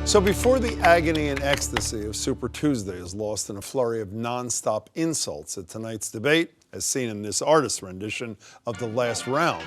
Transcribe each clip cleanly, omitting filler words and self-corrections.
So before the agony and ecstasy of Super Tuesday is lost in a flurry of nonstop insults at tonight's debate, as seen in this artist's rendition of The Last Round,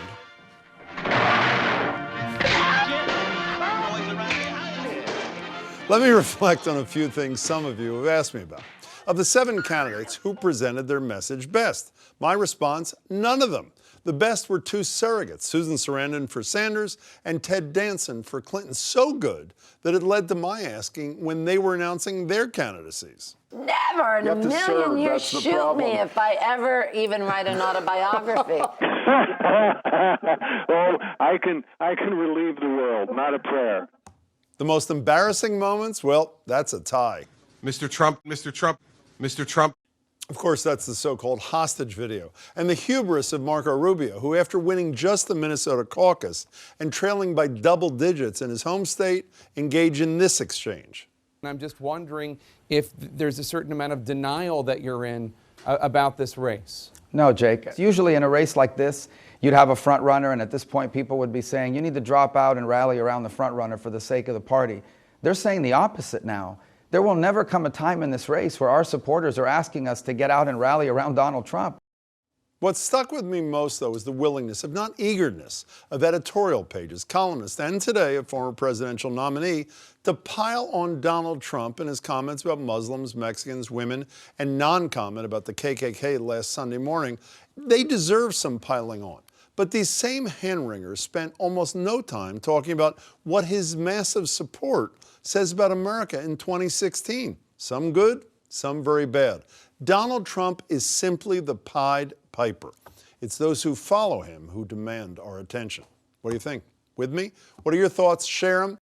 let me reflect on a few things some of you have asked me about. Of the 7 candidates, who presented their message best? My response, none of them. The best were 2 surrogates, Susan Sarandon for Sanders and Ted Danson for Clinton. So good that it led to my asking when they were announcing their candidacies. Never in a million years shoot me if I ever even write an autobiography. Oh, I can relieve the world, not a prayer. The most embarrassing moments? Well, that's a tie. Mr. Trump, Mr. Trump, Mr. Trump. Of course, that's the so-called hostage video. And the hubris of Marco Rubio, who after winning just the Minnesota caucus and trailing by double digits in his home state, engaged in this exchange. I'm just wondering if there's a certain amount of denial that you're in about this race. No, Jake. Usually in a race like this, you'd have a front runner, and at this point people would be saying, you need to drop out and rally around the front runner for the sake of the party. They're saying the opposite now. There will never come a time in this race where our supporters are asking us to get out and rally around Donald Trump. What stuck with me most, though, is the willingness, if not eagerness, of editorial pages, columnists, and today a former presidential nominee, to pile on Donald Trump and his comments about Muslims, Mexicans, women, and non-comment about the KKK last Sunday morning. They deserve some piling on. But these same hand-wringers spent almost no time talking about what his massive support says about America in 2016. Some good, some very bad. Donald Trump is simply the Pied Piper. It's those who follow him who demand our attention. What do you think? With me? What are your thoughts? Share them.